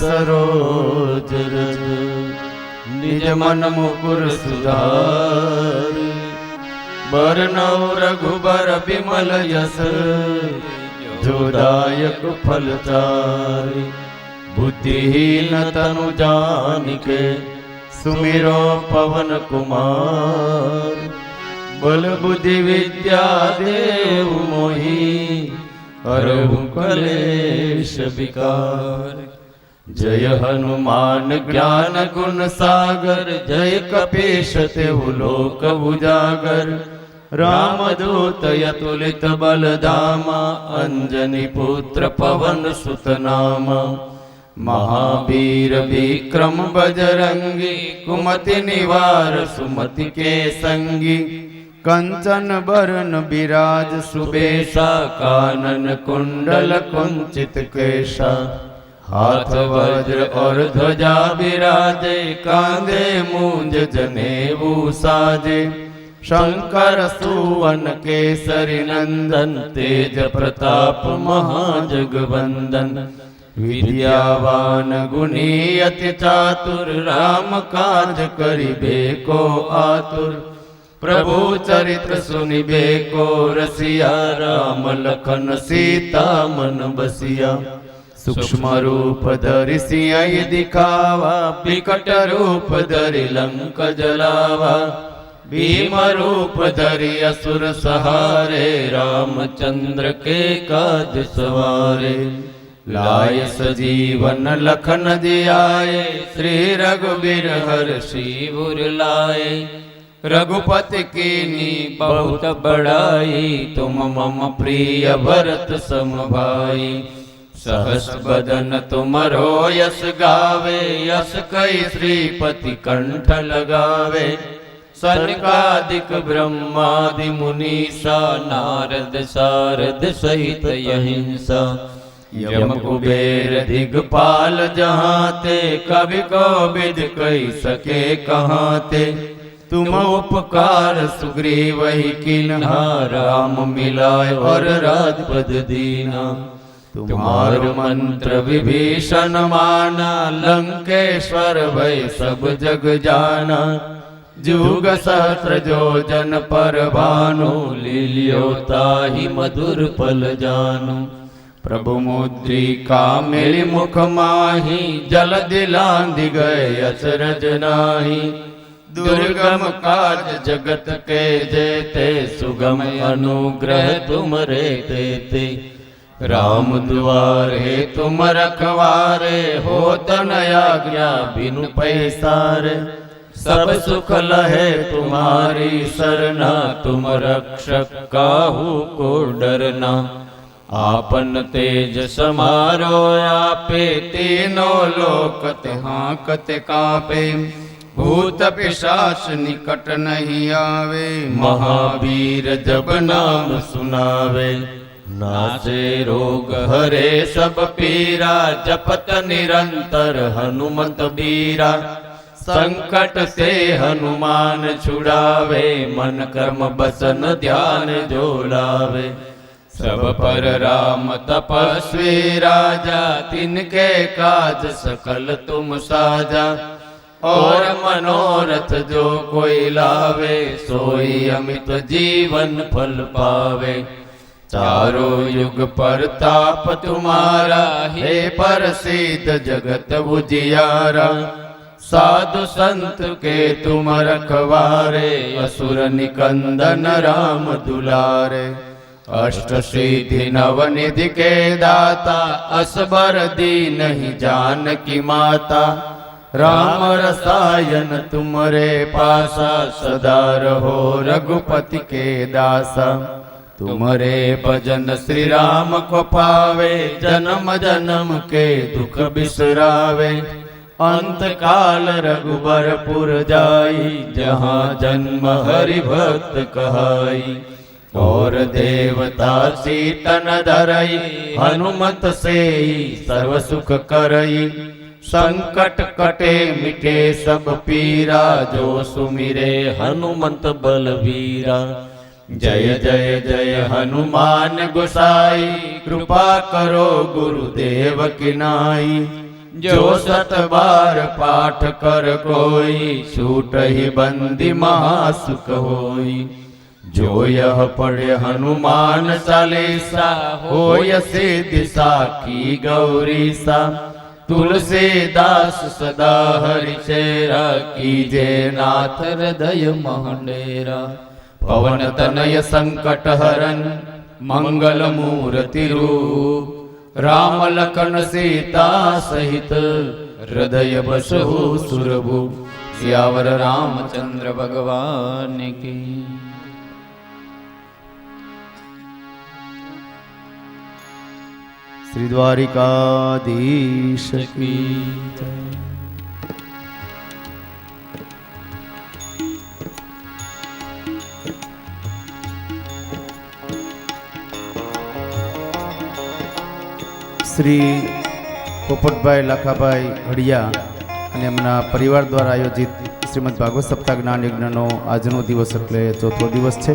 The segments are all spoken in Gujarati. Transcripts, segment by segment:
सरोज रज। निज मन मुकुर सुधार, बरनौ रघुबर बिमल यस। जोदायक फलचार, बुद्धिहीन तनु जानिके। सुमिरो पवन कुमार, बल बुद्धि विद्या देव मोहि। हरहु कलेश विकार। जय हनुमान ज्ञान गुण सागर, जय कपीश तेहु लोक उजागर। रामदूत अतुलित बल धामा, अंजनी पुत्र पवन सुत नामा। महावीर विक्रम बजरंगी, कुमति निवार सुमति के संगी। कंचन बरन विराज सुबेशा, कानन कुंडल कुंचित केशा। हाथ वज्र और ध्वजा विराजे, कांधे मूंज जनेऊ साजे। शंकर सुवन केसरी नंदन, तेज प्रताप महाजगवंदन। विद्यावान गुणी अति चातुर, राम काज करिबे को आतुर। प्रभु चरित्र सुनिबे को रसिया, राम लखन सीता मन बसिया। सूक्ष्म रूप धरि सियहि दिखावा, विकट रूप धरि लंक जलावा। भीम रूप धरि असुर सहारे, रामचंद्र के काज सवारे। लाय सजीवन लखन जियाए, श्री रघुबीर हर्षि उर लाए। रघुपति कीन्ही बहुत बड़ाई, तुम मम प्रिय भरत सम भाई। सहस बदन तुमरो यश गावे, यश कई श्रीपति कंठ लगावे। सनकादिक ब्रह्मादि मुनीसा, नारद सारद सहित अहिंसा। यम कुबेर दिगपाल जहाँ ते, कवि कोविद कही सके कहाँ ते। तुम उपकार सुग्रीव ही कीन्हा, राम मिलाय और राजपद दीना। तुम्हार मंत्र विभीषण माना, लंकेश्वर भय सब जग जाना। जुग सहस्र जो जन पर भानु, लील्यो ताहि मधुर फल जानु। प्रभु मुद्रिका मेरी मुख माही, जल दिलांधि गए अचरज नाही। दुर्गम काज जगत के जेते, सुगम अनुग्रह तुमरे तेते। राम दुआरे तुम रखवारे, होत न आज्ञा बिनु पैसारे। सब सुख लहे तुम्हारी सरना, तुम रक्षक काहू को डरना। आपन तेज समारो आपे, तीनों लोक हांकत कांपे। भूत पिशाच निकट नहीं आवे, महावीर जब नाम सुनावे। नासे रोग हरे सब पीरा, जपत निरंतर हनुमत बीरा। संकट से हनुमान छुड़ावे, मन कर्म बसन ध्यान जो लावे। सब पर राम तपस्वी राजा, तिनके काज सकल तुम साजा। और मनोरथ जो कोई लावे, सोई अमित जीवन फल पावे। चारों युग परताप तुम्हारा, हे प्रसिद्ध जगत उजियारा। साधु संत के तुम रखवारे, असुर निकंदन राम दुलारे। अष्ट सिद्धि नवनिधि के दाता, असबर दीनहि जानकी माता। राम रसायन तुमरे पासा, सदा रहो रघुपति के दासा। तुमरे भजन श्री राम को पावे, जन्म जन्म के दुख बिसरावे। अंत काल रघुबरपुर जाई, जहाँ जन्म हरि भक्त कहाई। और देवता सीतन धरई, हनुमत सेई सर्व सुख करई। संकट कटे मिटे सब पीरा, जो सुमिरे हनुमंत बलवीरा। जय जय जय हनुमान गोसाई, कृपा करो गुरुदेव की नाई। जो 7 बार पाठ कर कोई, छूटहि बंदी महासुख होई। जो यह पढ़े हनुमान चालीसा, होय सिद्धि साखी गौरीसा। तुलसीदास सदा हरि चेरा, कीजे नाथ हृदय महडेरा। पवन तनय संकट हरन, मंगल मूर्ति रूप। राम लखन सीता सहित, हृदय बसहु सुरभूप। सियावर रामचंद्र भगवान की। श्री द्वारिकाधीश की जय। શ્રી પોપટભાઈ લાખાભાઈ હડિયા અને એમના પરિવાર દ્વારા આયોજિત શ્રીમદ ભાગવત સપ્તાહ જ્ઞાન યજ્ઞનો આજનો દિવસ એટલે ચોથો દિવસ છે।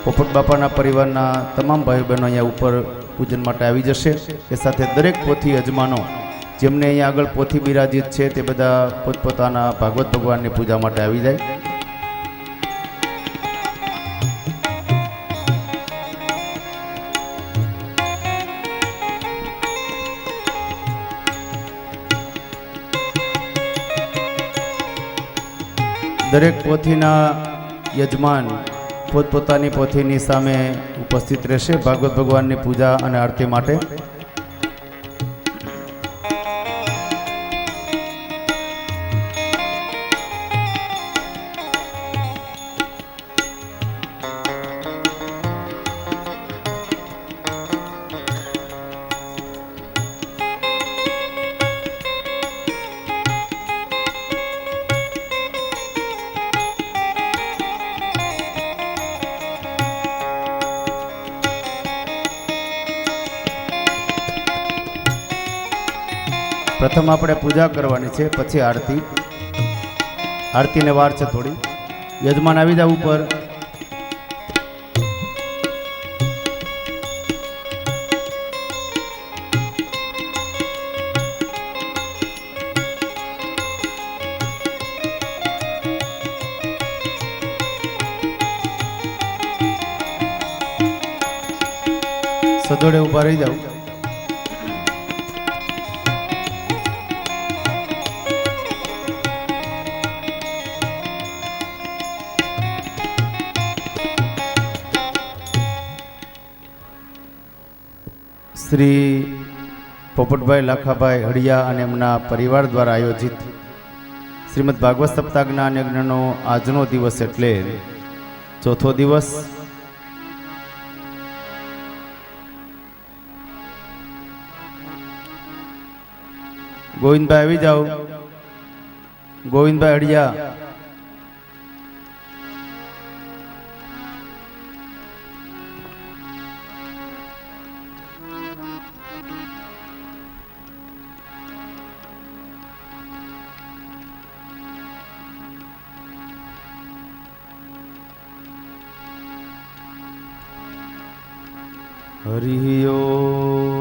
પોપટ બાપાના પરિવારના તમામ ભાઈ બહેનો અહીંયા ઉપર પૂજન માટે આવી જશે। એ સાથે દરેક પોથી યજમાનો જેમને અહીંયા આગળ પોથી બિરાજિત છે તે બધા પોતપોતાના ભાગવત ભગવાનની પૂજા માટે આવી જાય। દરેક પોથીના યજમાન પોતપોતાની પોથીની સામે ઉપસ્થિત રહેશે ભાગવત ભગવાનની પૂજા અને આરતી માટે। પ્રથમ આપણે પૂજા કરવાની છે, પછી આરતી। આરતીને વાર છે થોડી। યજમાન આવી જાવ ઉપર। સદોડે ઉભા રહી જાવ। શ્રી પોપટભાઈ લાખાભાઈ હડિયા અને એમના પરિવાર દ્વારા આયોજિત શ્રીમદ ભાગવત સપ્તાહ જ્ઞાન યજ્ઞનો આજનો દિવસ એટલે ચોથો દિવસ। ગોવિંદભાઈ આવી જાઓ। ગોવિંદભાઈ હડિયા। હરિ ઓમ।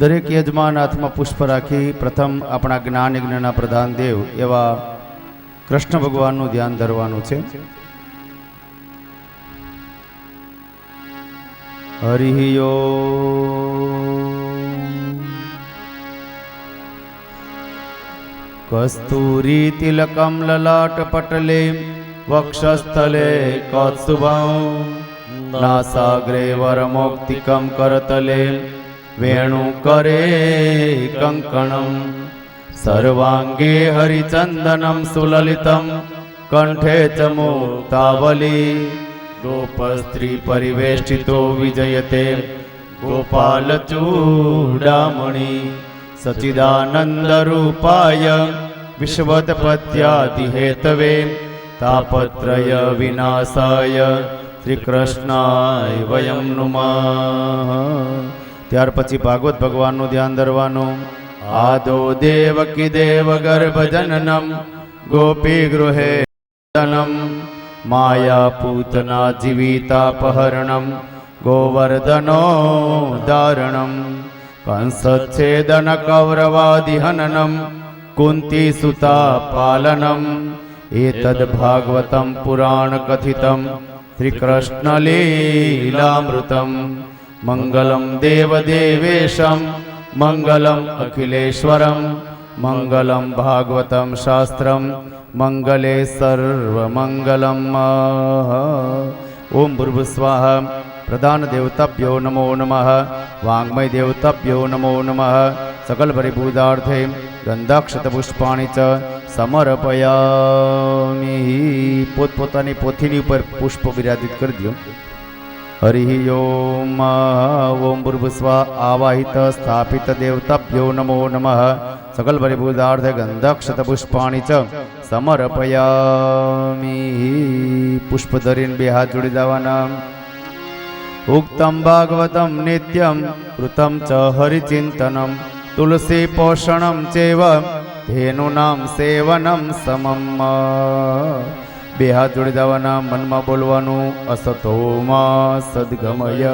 દરેક યજમાન હાથમાં પુષ્પ રાખી પ્રથમ આપણા જ્ઞાન યજ્ઞના પ્રધાન દેવ એવા કૃષ્ણ ભગવાનનું ધ્યાન ધરવાનું છે। હરિ ઓમ। કસ્તુરી તિલકમ લલાટ પટલે વક્ષસ્થલે કૌસ્તુભં નાસાગ્રે વરમૌક્તિકમ કરતલે વેણુ કરે કંકણમ सर्वांगे हरिचंदनम सुललितम कंठे च मुक्तावली गोपस्त्री परिवेष्टितो विजयते गोपाल चूडामणि सच्चिदानंद रूपाय विश्वोत्पत्त्यादि हेतवे तापत्रय विनाशाय શ્રી કૃષ્ણાય વયમ નુમઃ. ત્યાર પછી ભાગવત ભગવાનનું ધ્યાન ધરવાનું. આદો દેવકી દેવ ગર્ભ જનનમ ગોપી ગૃહે તનમ માયા પૂતના જીવિતાપહરણમ ગોવર્ધનો દારણમ કંસચ્છેદન કૌરવાદિહનનમ કુંતી સુતા પાલનમ એતદ ભાગવતમ પુરાણ કથિતમ શ્રી કૃષ્ણ લીલામૃતમ. મંગલમ દેવદેવેશમ મંગલમ અખિલેશ્વરમ મંગલમ ભાગવતમ શાસ્ત્રમ મંગલે સર્વમંગલમ. ઓમ ભૂર્ભુસ્વાહ. પ્રધાન દેવતાભ્યો નમો નમઃ. વાંગ્મય દેવતાભ્યો નમો નમઃ. સકલ પરિભૂતાર્થે ગંધાક્ષત પુષ્પાણી ચ સમર્પયામિ. પોતપોતાની પોથીની ઉપર પુષ્પ બિરાજિત કરી દો. હરિ ઓમ. ઓમ ભૂર્ભુસ્વાહ. આવાહિત સ્થાપિત દેવતાભ્યો નમો નમઃ. સકલ પરિભૂતાર્થે ગંધાક્ષત પુષ્પાણી ચ સમર્પયામિ. પુષ્પ ધરીને બે હાથ જોડી દેવાના. ઉક્તમ ભાગવતમ નિત્યમ કૃતમ ચ હરિચિંતનમ તુલસી પોષણમ ચેવ ધેનુનામ સેવનમ સમમ. બે હાથ જોડી દેવાના. મનમાં બોલવાનું. અસતોમાં સદ્ગમય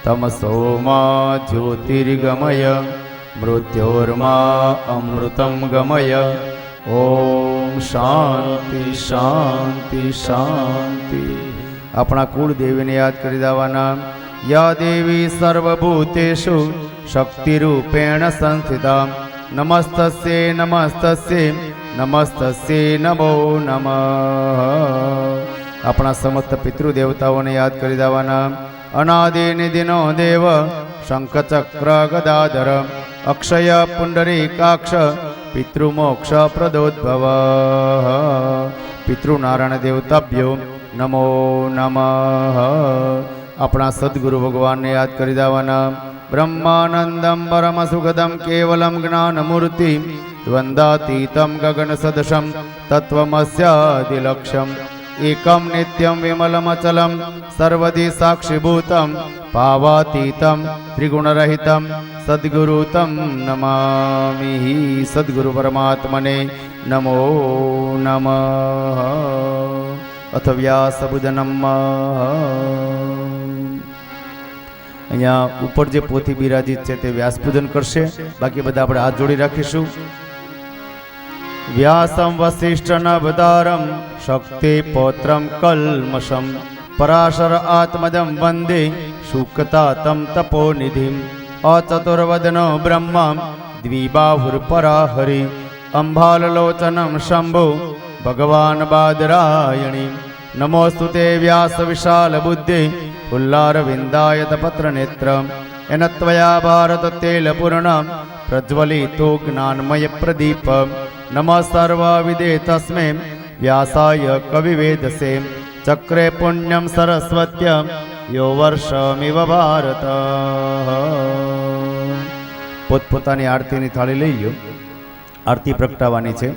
તમસોમાં જ્યોતિર્ગમય મૃત્યોર્મા અમૃતમ ગમય. ઓમ શાંતિ શાંતિ શાંતિ. આપણા કુળદેવીને યાદ કરી દેવાના. યા દેવી સર્વભૂતેષુ શક્તિરૂપેણ સંસ્થિતા નમસ્તસ્યે નમસ્તસ્યે નમસ્તસ્યે નમો નમઃ. આપણા સમસ્ત પિતૃદેવતાઓને યાદ કરી દેવાના. અનાદિ નિધિનો દેવ શંખચક્ર ગદાધર અક્ષય પુંડરીકાક્ષ પિતૃમોક્ષ પ્રદોદ્ભવ. પિતૃનારાયણ દેવતાભ્યો નમો નમઃ. આપણા સદગુરુ ભગવાનને યાદ કરી દેવાના. બ્રહ્માનંદમ પરમ સુગદમ કેવલમ જ્ઞાનમૂર્તિ દ્વંદાતીતમ ગગન સદશમ તત્વમસ્યાદિલક્ષ્યમ એકમ નિત્યમ વિમલમચલમ સર્વધી સાક્ષીભૂતમ ભાવાતીતમ ત્રિગુણરહિતમ સદ્ગુરુતમ નમામિ. સદ્ગુરુ પરમાત્મને નમો નમઃ. અથ વ્યાસભુજનમ. અહીંયા ઉપર જે પોથી બિરાજિત છે તે વ્યાસપૂજન કરશે. બાકી બધા આપણે હાથ જોડી રાખીશું. વ્યાસમ વસિષ્ઠ નભધારમ શક્તિ પૌત્રમ કલ્મષમ પરાશર આત્મજમ વંદે શુકતાતમ તપોનિધિમ અચતુર્વદનો બ્રહ્મા દ્વિબાહુર્પરાહરિ અંબાલલોચનમ શંભો ભગવાન બાદરાયણી. નમોસ્તુતે વ્યાસ વિશાલ બુદ્ધિ ઉલ્લારવિંદાયત પત્ર નેત્ર એન ત્વયા ભારત તેલપૂર્ણ પ્રજ્વલિતો જ્ઞાનમય પ્રદીપ. નમઃ સર્વવિદે તસ્મે વ્યાસાય કવિવેદસે ચક્રે પુણ્યમ સરસ્વત્ય યો વર્ષમિવ ભારત. પોતપોતાની આરતીની થાળી લઈ લો. આરતી પ્રગટાવવાની છે.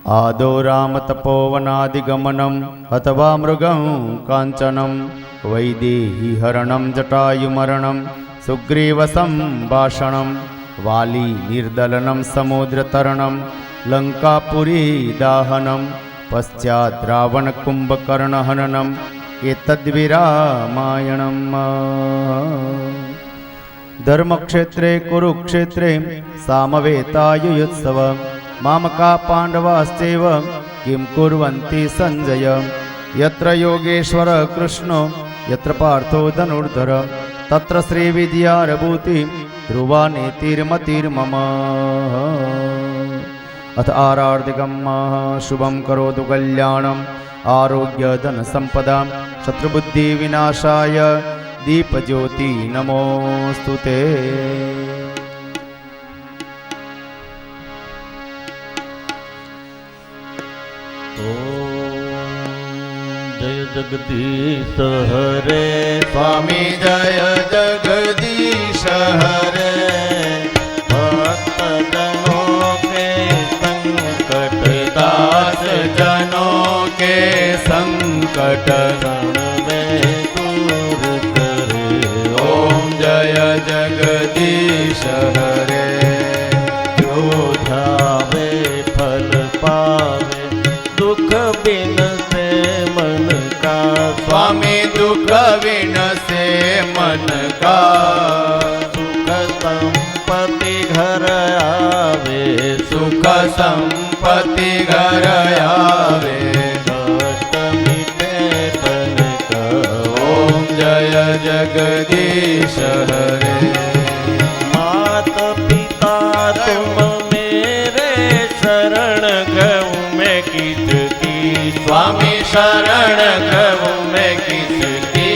આદો રામ તપોવનાદિગમનમ અથવા મૃગં કાંચનમ વૈદેહી હરણમ જટાયુમરણમ સુગ્રીવસં ભાષણમ વાલી નિર્દલનમ સમુદ્રતરણમ લંકાપુરી દાહનમ પશ્ચાત રાવણ કુંભકર્ણહનનમ એતદ્વિરામાયણમ. ધર્મક્ષેત્રે કુરુક્ષેત્રે સામવેતાયુયુત્સવ મામકા પાંડવાશ્ચૈવ કિમ કુર્વન્તિ સંજય. યત્ર યોગેશ્વર કૃષ્ણો યત્ર પાર્થો ધનુર્ધર તત્ર શ્રી વિદ્યારભૂતિ ધ્રુવા નીતિર્મતિર્મમ. અથ આરાર્ધિકમ શુભમ કરોતુ કલ્યાણમ આરોગ્ય ધન સંપદા શત્રુબુદ્ધિ વિનાશાય દીપજ્યોતિ નમોસ્તુતે. જય જગદીશ હરે સ્વામી જય જગદીશ હરે. ભક્તજનો કે સંકટ દાસ જનો के संकट क्षण में दूर करे। ओम जय जगदीश हरे। जो ध्यावे फल पावे दुख बिन से मन का। स्वामी दुख विन से मन का। सुख संपत्ति घर आवे। सुख संपत्ति घर आवे। कष्ट मिटे तन का। ओम जय जगदीश हरे। मात पिता तुम मेरे शरण गऊ मैं किसकी। स्वामी शरण गऊ मैं किसकी।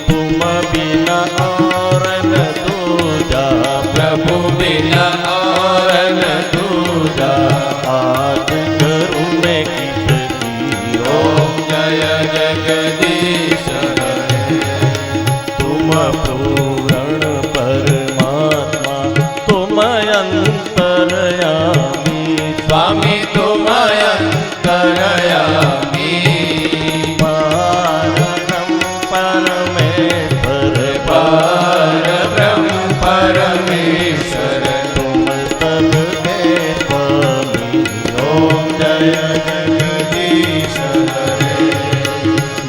तुम बिना और न दूजा। प्रभु बिना और न दूजा। आज करूँ मैं किसकी। ओम जय जगदीश हरे। तुम पूर्ण परमात्मा तुम अंतर्यामी। स्वामी तुम अंतर्यामी। पारब्रह्म परमेश्वर परब्रह्म परमेश्वर तुम सबके स्वामी। ओम जय जगदीश हरे।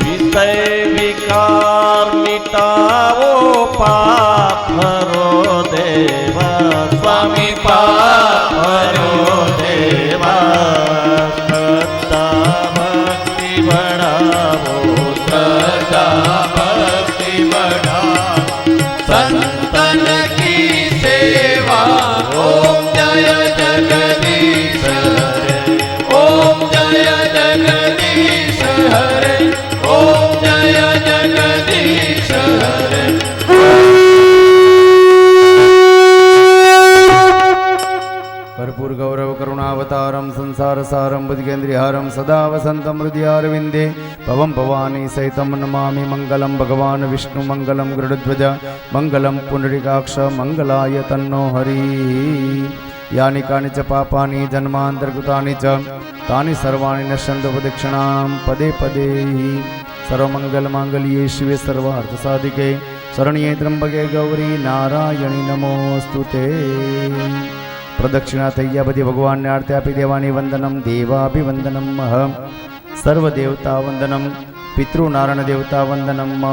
विषय विकार मिटाओ पाप हरो देवा। स्वामी पाप हरो देवा। श्रद्धा भक्ति बढ़ाओ। श्रद्धा भक्ति बढ़ाओ। संतन की सेवा। ओम जय जगदीश हरे। ओम जय जगदीश हरे। ओम जय जगदीश हरे। कर्पूर गौरव करुणावतारम संसार सारम बुद्धिकेन्द्रिहारम सदा वसंतम हृदयारविंदे पवम भवानी सहितम नमामि मंगलम भगवान विष्णु मंगलम गरुड़ध्वज मंगलम पुंडरीकाक्ष मंगलाय तन्नो हरि। यानि कानि च पापानि जन्मान्तर्कृतानि च तानि सर्वाणि नश्यन्तु प्रदक्षिणां पदे पदे। सर्वमंगलमांगल्ये शिवे सर्वार्थसाधिके शरण्ये त्र्यंबके गौरी नारायणी नमोस्तुते। प्रदक्षिणा થઈ ગયા બધી ભગવાનને આરતી આપી દેવાની. વંદનમ દેવાભિવંદનમ સર્વદેવતા વંદનમ પિતૃનારાયણ દેવતા વંદનમ.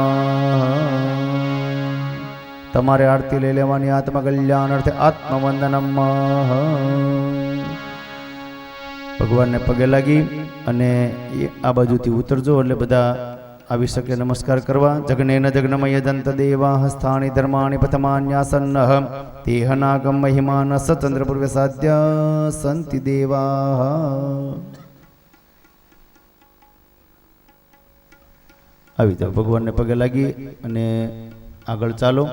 તમારે આરતી લઈ લેવાની આત્મકલ્યાણ અર્થે આત્મવંદનમ. ભગવાનને પગે લાગી અને આ બાજુથી ઉતરજો એટલે બધા આવી શકે નમસ્કાર કરવા. જગનેન જગ્નમય દંત દેવા હસ્તાની ધર્માણી પથમાન્યાસન્ન તેહનાગમ મહિમાન સચંદ્રપૂર્વે સાધ્ય સંતિ દેવા. આવી તો ભગવાનને પગે લાગી અને આગળ ચાલો.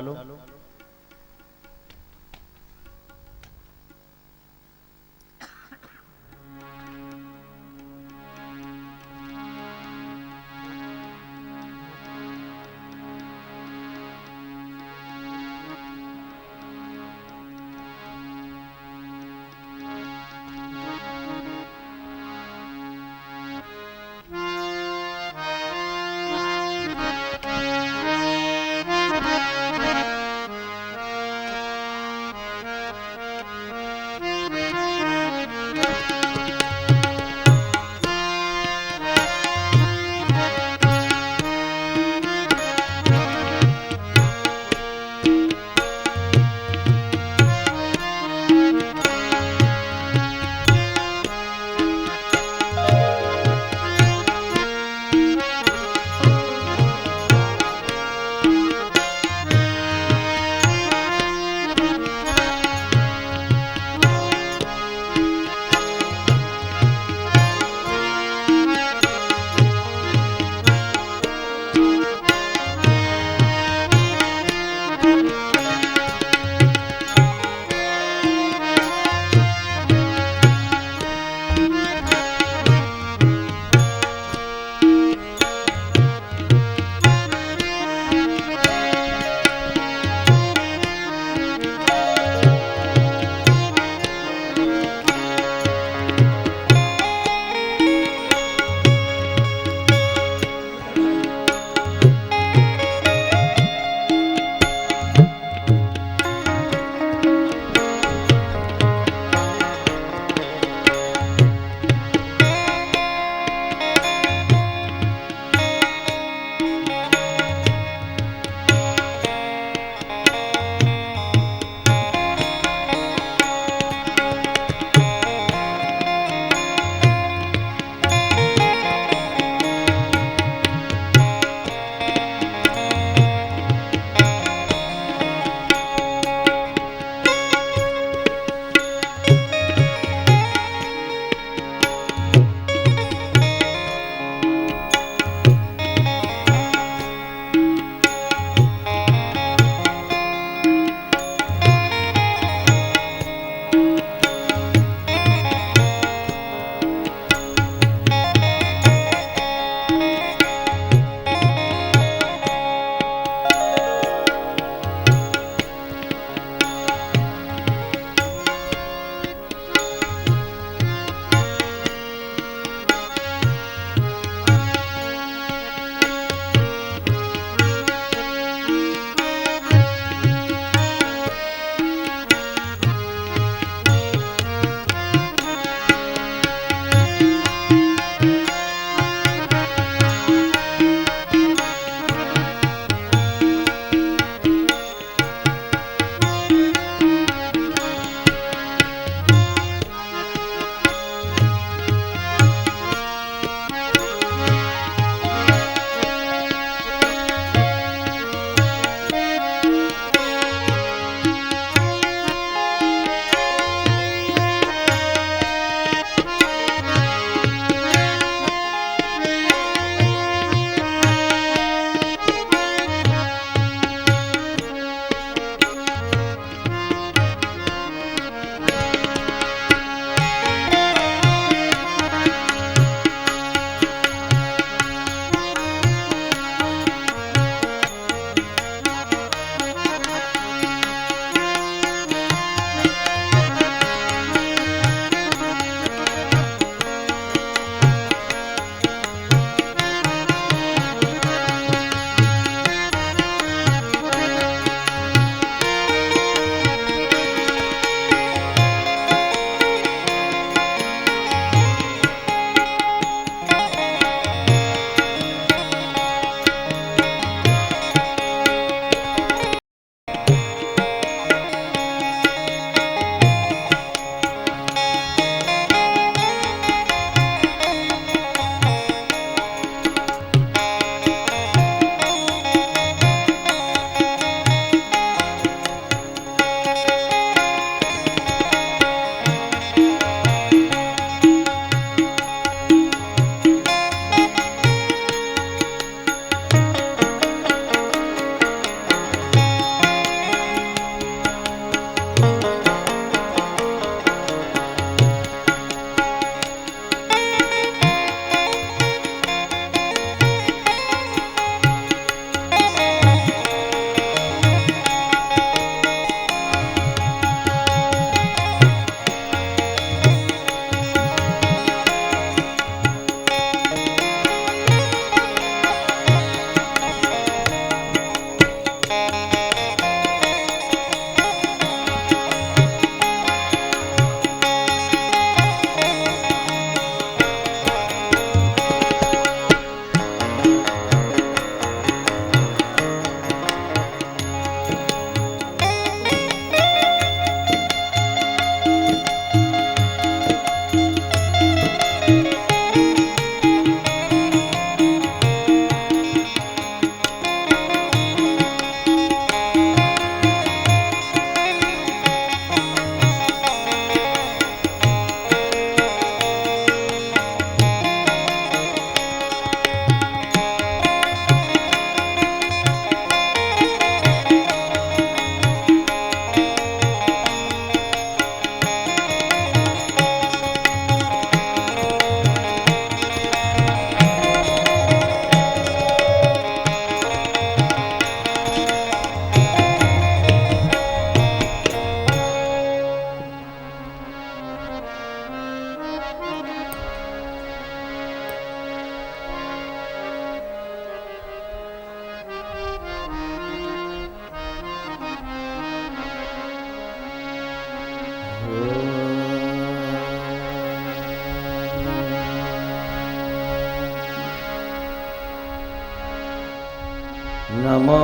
नमो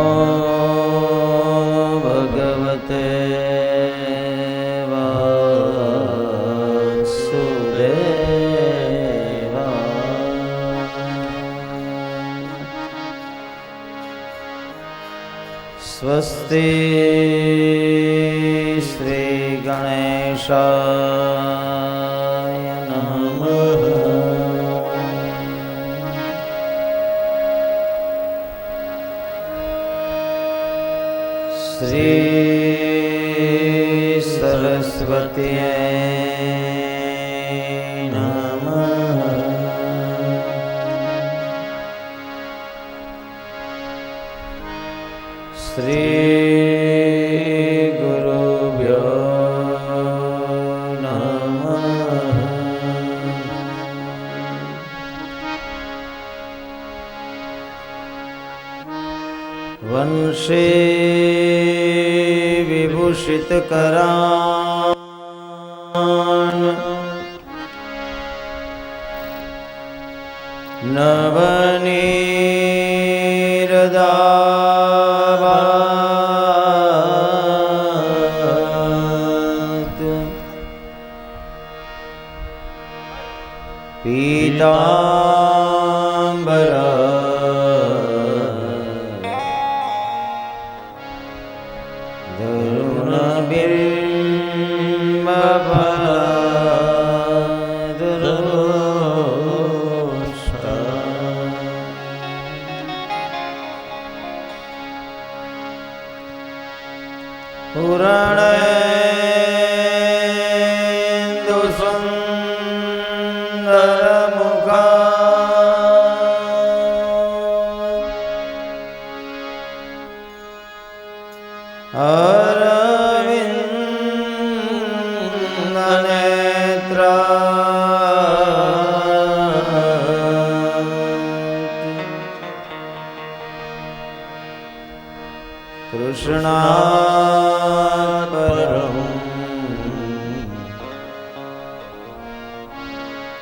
भगवते स्वस्ति श्री गणेशाय नमः। श्री सरस्वत्यै नमः। श्री गुरुभ्यो नमः। वंशे विभूषितकरान् नवनीरदाभात् पीताम्बरा पुराणेन्दु सुन्दरमुखा अरविन्दनेत्रा कृष्णा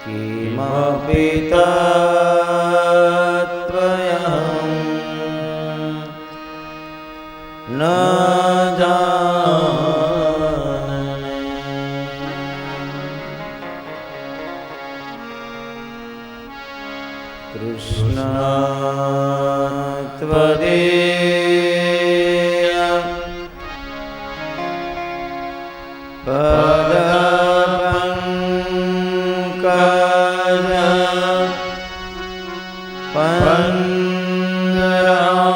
किमपि तत्त्वयं न जाने। कृष्ण त्वदीय पदपङ्कज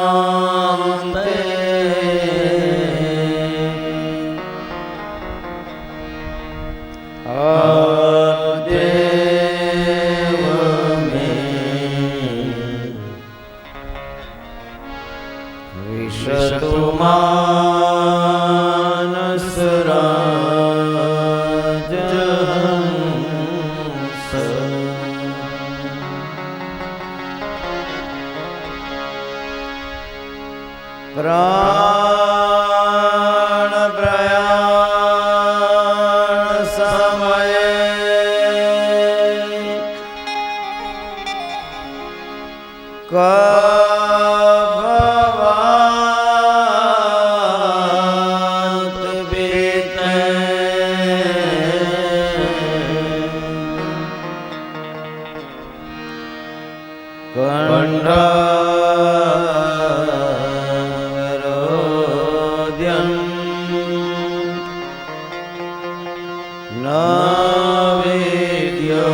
पन्द्रान्ते अद्यैव मे विशतु मानसराजहंस। प्राणप्रयाण समये कभवात् बीते कंठरोध्यं न वेद्यो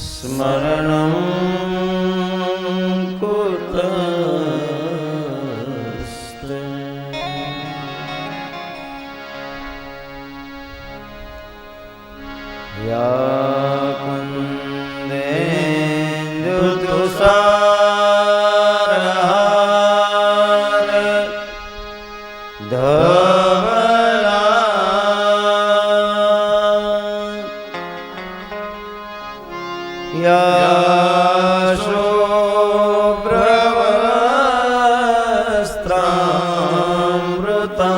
स्मरणं कुतस्ते। या कुन्देन्दुतुषारहार धवला या शुभ्रवस्त्रामृता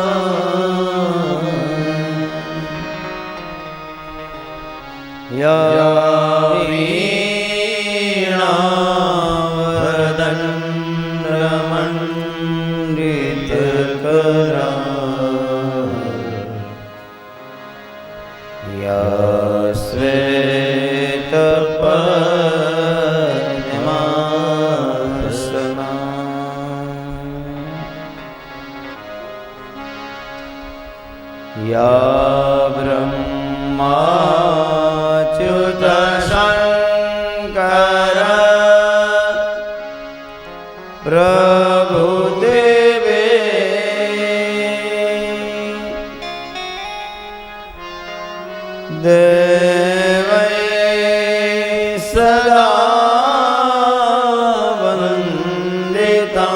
या वीणावती या श्वेतपद्मासना या ब्रह्माच्युतशङ्कर प्रभुदेवे देवै सदा वन्दिता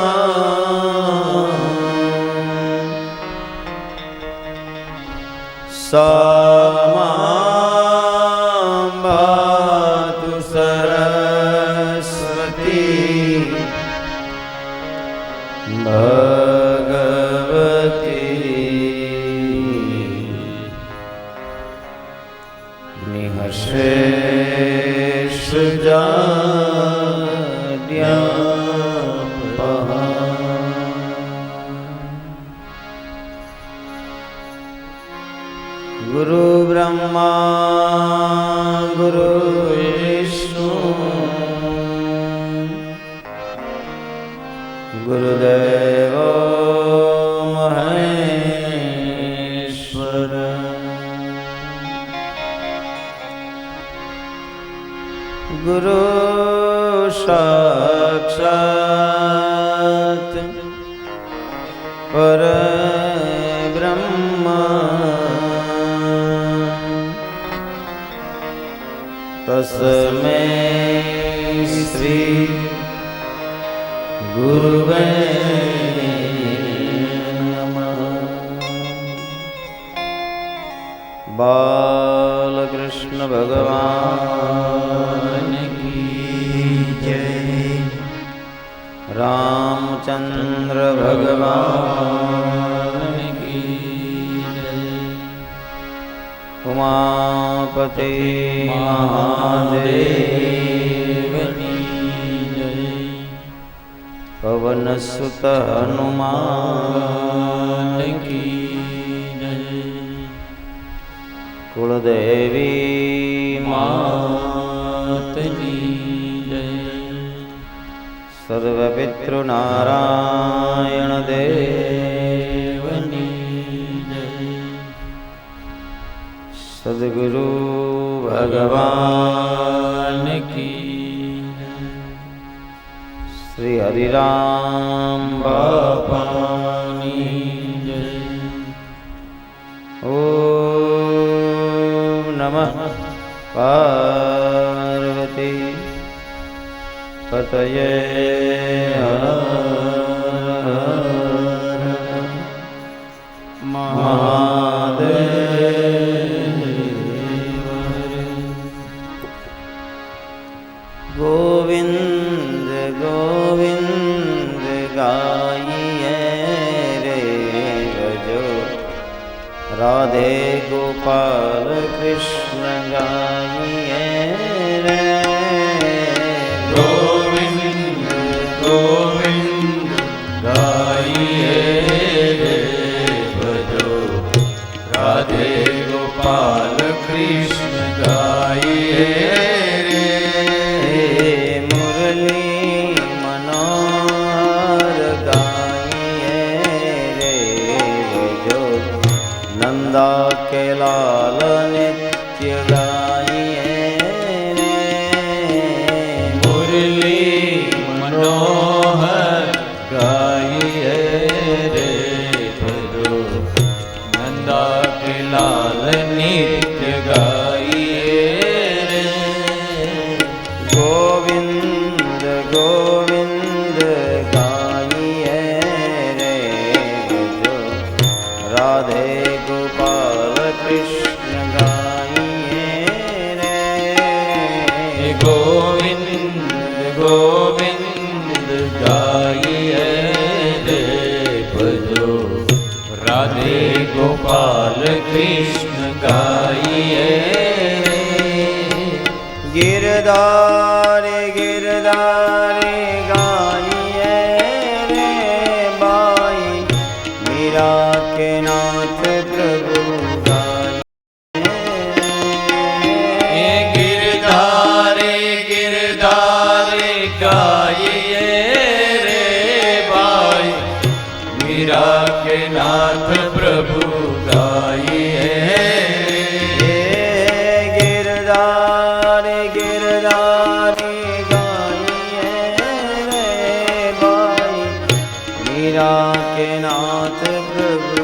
सा मां पातु सरस्वती भगवती निःशेष जाड्यापहा। गुरु ब्रह्मा गुरु विष्णु गुरुदेव महेश्वर। गुरु साक्षात् परब्रह्म तस्मै श्री गुरुवे नमः। बालकृष्ण भगवान की जय। रामचंद्र भगवान की जय। उमापति महादेव पवन सुत हनुमान की जय। कुलदेवी मात की जय। सर्वपितृनारायण देवनी जय। सद्गुरु भगवान की श्री हरिराम बापानी जय। ओम नमः पार्वती पतये हर महादेव। गोविंद गोविंद गाइए रे भजो राधे गोपाल कृष्ण गाइए रे। गोविंद गोविंद गाइए रे भजो राधे गोपाल कृष्ण गाइए के लाल नित्य गाइए रे। मुरली मनोहर गाइए रे भजो नंदा के लाल नित्य गाइए रे। गोविंद गोविंद गाइए रे भजो राधे गोपाल कृष्ण गाइए रे। गोविंद गोविंद गाइए रे भजो राधे गोपाल कृष्ण गाइए रे। गिरधारी गिरधारी गाइए रे बाई मीरा के नाथ प्रभु गिरधारे गिरधारे गाइए रे भाई मीरा के नाथ प्रभु गाइए गिरधारे गिरधारे गाइए रे भाई मीरा के नाथ प्रभु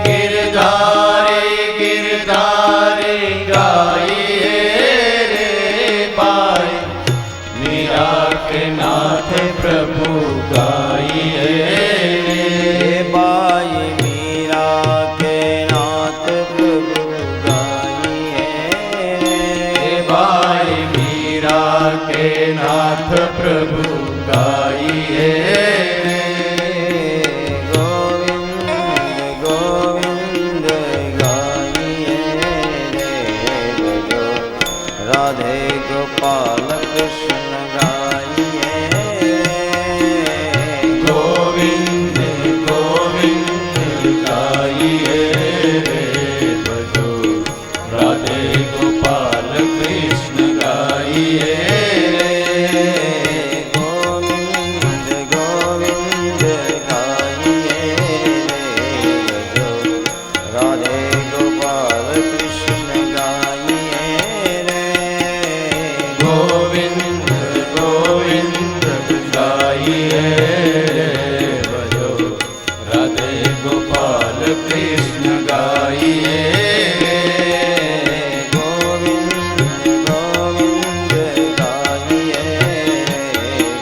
गिरधारे गिरधारे गाइए रे भाई मीरा के नाथ प्रभु गाइए भाई मीरा के नाथ प्रभु गाइए भाई मीरा के नाथ प्रभु गाइए राधे गोपाल कृष्ण गाइए गोविंद गोविंद गाइए रे भजो राधे गोपाल कृष्ण गाइए गोविंद गोविंद गाइए रे भजो राधे गोपाल कृष्ण गाइए गोविंद गोविंद गाइए भजो राधे गोपाल कृष्ण गाइए गोविंद गोविंद गाइए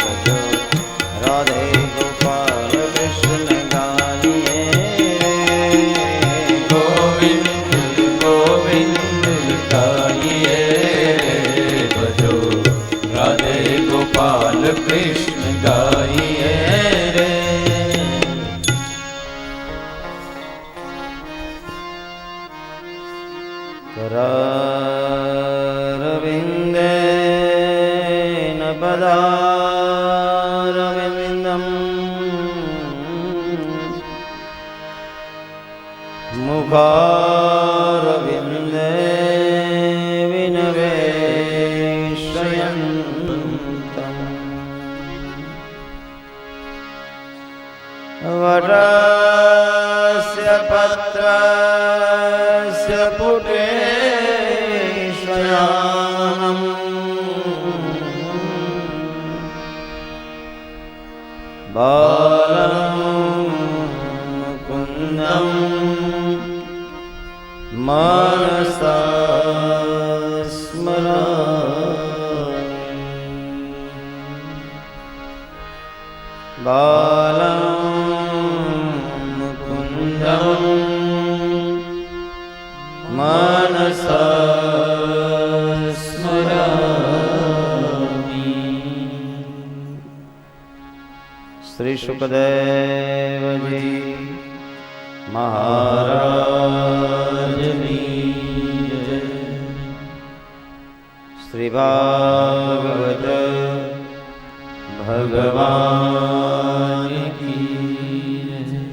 भजो राधे गोपाल कृष्ण गाइए गोविंद गोविंद गाइए भजो राधे गोपाल कृष्ण गाइए रे करारविन्देन पदारविन्दम् मुखारविन्दे विनवेशयन्तम् वटस्य पत्रस्य पुटे शयानम् बालं मुकुन्दं मनसा स्मरामि बालं मुकुन्दं मनसा स्मरामि। श्री सुखदेव जी महाराज की जय। श्री भागवत भगवान की जय।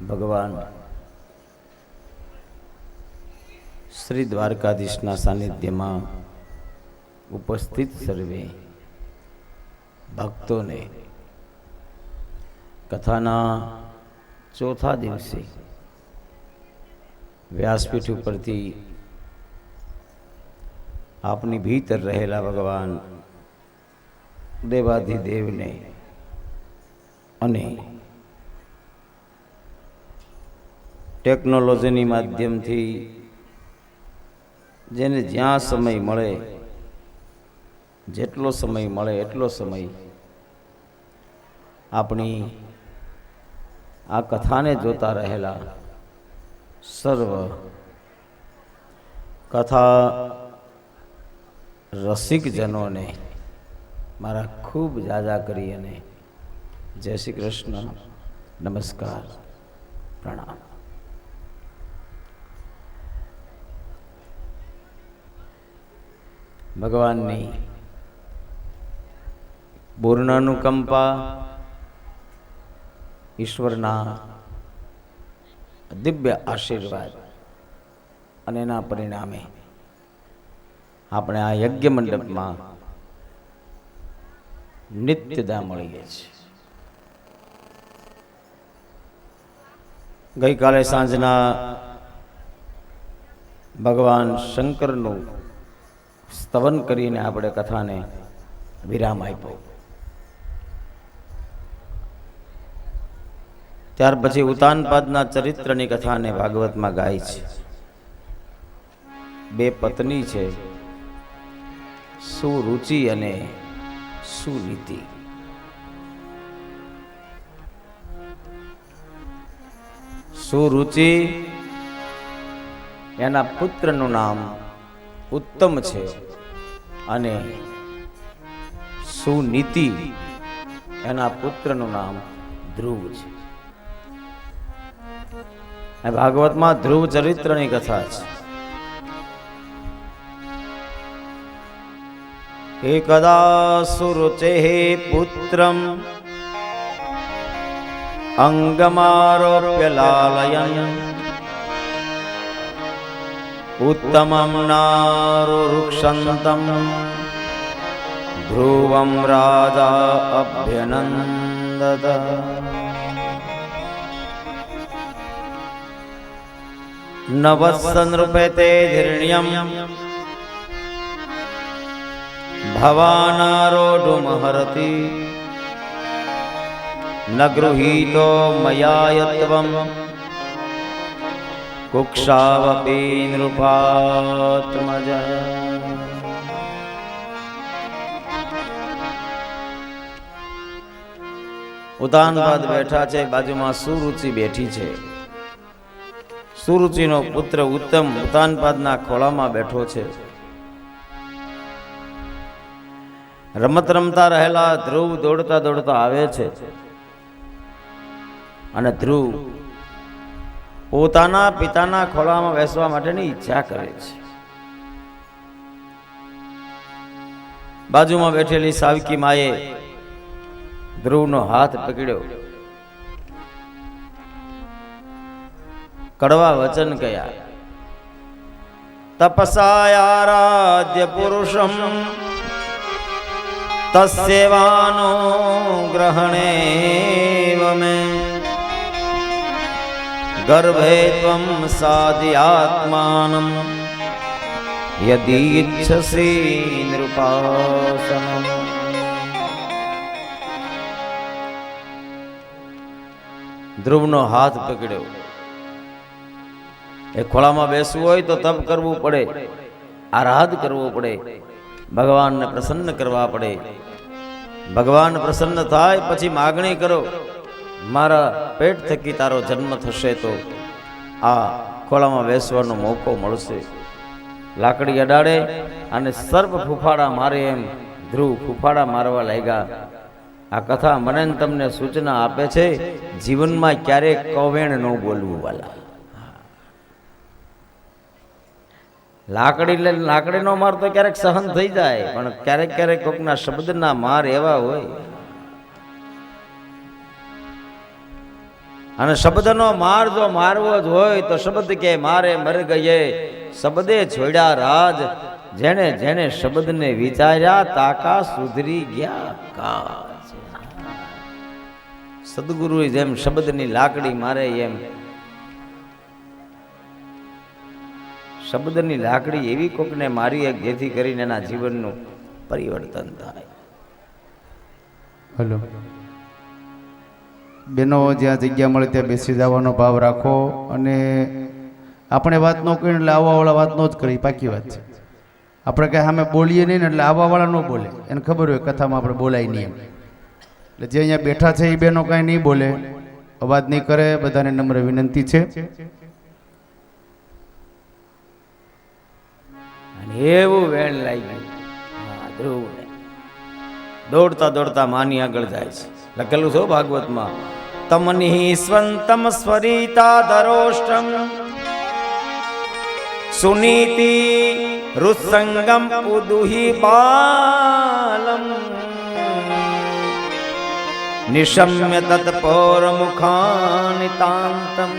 ભગવાન શ્રી દ્વારકાધીશના સાનિધ્યમાં ઉપસ્થિત સર્વે ભક્તોને કથાના ચોથા દિવસે વ્યાસપીઠ ઉપરથી આપની ભીતર રહેલા ભગવાન દેવાધિદેવને અને ટેકનોલોજીની માધ્યમથી જેને જ્યાં સમય મળે જેટલો સમય મળે એટલો સમય આપણી આ કથાને જોતા રહેલા સર્વ કથા રસિકજનોને મારા ખૂબ જાજા કરી અને જય શ્રી કૃષ્ણ, નમસ્કાર, પ્રણામ. ભગવાનની પૂર્ણાનુકંપા, ઈશ્વરના દિવ્ય આશીર્વાદ અને એના પરિણામે આપણે આ યજ્ઞ મંડપમાં નિત્યદા મળીએ છીએ. ગઈકાલે સાંજના ભગવાન શંકરનું સ્તવન કરીને આપણે કથાને વિરામ આપ્યો. ત્યાર પછી ઉતાનપાદના ચરિત્રની કથાને ભાગવતમાં ગાય છે. બે પત્ની છે, સુરુચિ અને સુનીતિ. સુરુચિ એના પુત્રનું નામ ઉત્તમ છે અને સુનીતિ એના પુત્રનું નામ ધ્રુવ છે. ભાગવતમાં ધ્રુવ ચરિત્રની કથા છે. એકદા સુરુચેઃ પુત્રમ અંગમારોપ્ય લાલયન ઉત્તમં નારુરુક્ષંતમ ધ્રુવં રાજા અભ્યનંદત. નવસનૃપેતે ધીર્ણ્યમ ભવાનારોઢુમહરતિ ન ગૃહીતો મયાયત્વમ કુક્ષાવપી નૃપાત્મજ. ઉતાનપાદ બેઠા છે, બાજુમાં સુરુચિ બેઠી છે. સુરુચિનો પુત્ર ઉત્તમ ઉતાનપાદના ખોળામાં બેઠો છે. રમત રમતા રહેલા ધ્રુવ દોડતા દોડતા આવે છે અને ધ્રુવ પોતાના પિતાના ખોળામાં બેસવા માટેની ઈચ્છા કરે છે. બાજુમાં બેઠેલી સાવકી માએ ધ્રુવનો હાથ પકડ્યો, કડવા વચન કયા. તપસાયારાધ્ય પુરુષમ તસ્યેવાનો ગ્રહણેવ મે ગર્ભે ત્વં સાધ્યાત્માનં યદીચ્છસી નૃપાસનમ. ધ્રુવનો હાથ પકડ્યો. એ ખોળામાં બેસવું હોય તો તપ કરવું પડે, આરાધ કરવો પડે, ભગવાનને પ્રસન્ન કરવા પડે. ભગવાન પ્રસન્ન થાય પછી માગણી કરો, મારા પેટ થકી તારો જન્મ થશે તો આ ખોળામાં બેસવાનો મોકો મળશે. લાકડી અડાડે અને સર્પ ફૂફાડા મારે એમ ધ્રુવ ફૂફાડા મારવા લાગ્યા. આ કથા મને તમને સૂચના આપે છે, જીવનમાં ક્યારેક કવેણ ન બોલવું વાલા. લાકડીનો માર તો ક્યારેક સહન થઈ જાય, પણ ક્યારેક ક્યારેક કોકના શબ્દના માર એવા હોય. અને શબ્દનો માર જો મારવો જ હોય તો શબ્દ કે મારે મર ગયે શબ્દે છોડ્યા રાજ. જેણે જેણે શબ્દને વિચાર્યા તાકા સુધરી ગયા કાજ. સદગુરુએ જેમ શબ્દની લાકડી મારે એમ શબ્દની લાકડી એવી કોકને મારી જેથી કરીને એના જીવનનું પરિવર્તન થાય. હલો બેનો, જ્યાં જગ્યા મળે ત્યાં બેસી જવાનો ભાવ રાખો. અને આપણે વાત ન કરીને એટલે આવવાવાળા વાત ન જ કરી, પાકી વાત છે. આપણે કાંઈ સામે બોલીએ નહીં ને એટલે આવવાવાળા ન બોલે, એને ખબર હોય કથામાં આપણે બોલાય નહીં એમ. એટલે જે અહીંયા બેઠા છે એ બેનો કાંઈ નહીં બોલે, અવાજ નહીં કરે. બધાને નમ્ર વિનંતી છે. એવું વેણ લાગ્યું ધ્રુવને. દોડતા દોડતા માની આગળ જાય છે. લખેલું છે ભાગવતમાં, તમનિ સ્વંતમ સ્વરિતા ધરોષ્ટમ સુનીતિ રુસંગમ ઉદુહી બાલમ નિશમ્ય તત્પોર મુખાનિતાંતમ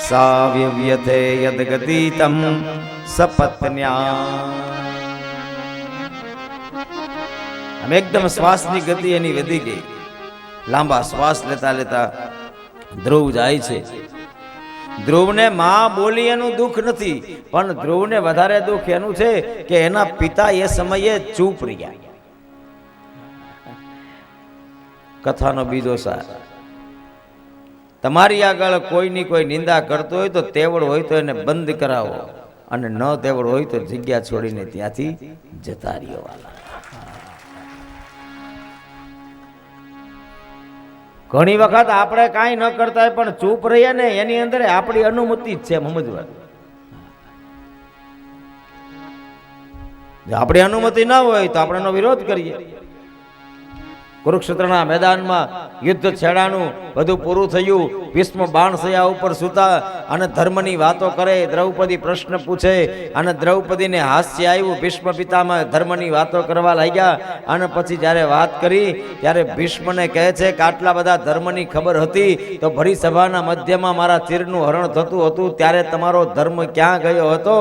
સાવ્યવ્યતે યદગતિતમ સપત્ન્યા. આમ એકદમ શ્વાસની ગતિ એની વધી ગઈ. લાંબા શ્વાસ લેતા લેતા ધ્રુવ જાય છે. ધ્રુવને માં બોલી એનું દુઃખ નથી, પણ ધ્રુવને વધારે દુઃખ એનું છે કે એના પિતા એ સમયે ચૂપ રહ્યા. કથાનો બીજો સાર, તમારી આગળ કોઈની કોઈ નિંદા કરતો હોય તો તેવડ હોય તો એને બંધ કરાવો, અને ન તેવડ હોય તો જગ્યા છોડીને ત્યાંથી જતા રહ્યો. ઘણી વખત આપણે કાંઈ ન કરતા હોય પણ ચૂપ રહીએ ને, એની અંદર આપણી અનુમતિ જ છે સમજવા. જો આપણી અનુમતિ ના હોય તો આપણે એનો વિરોધ કરીએ. કુરુક્ષેત્રના મેદાનમાં યુદ્ધ છેડાનું બધું પૂરું થયું. ભીષ્મ બાણસયા ઉપર સૂતા અને ધર્મની વાતો કરે. દ્રૌપદી પ્રશ્ન પૂછે અને દ્રૌપદીને હાસ્ય આવ્યું. ભીષ્મ પિતામાં ધર્મની વાતો કરવા લાગ્યા અને પછી જ્યારે વાત કરી ત્યારે ભીષ્મને કહે છે કે આટલા બધા ધર્મની ખબર હતી તો ભરી સભાના મધ્યમાં મારા તીરનું હરણ થતું હતું ત્યારે તમારો ધર્મ ક્યાં ગયો હતો?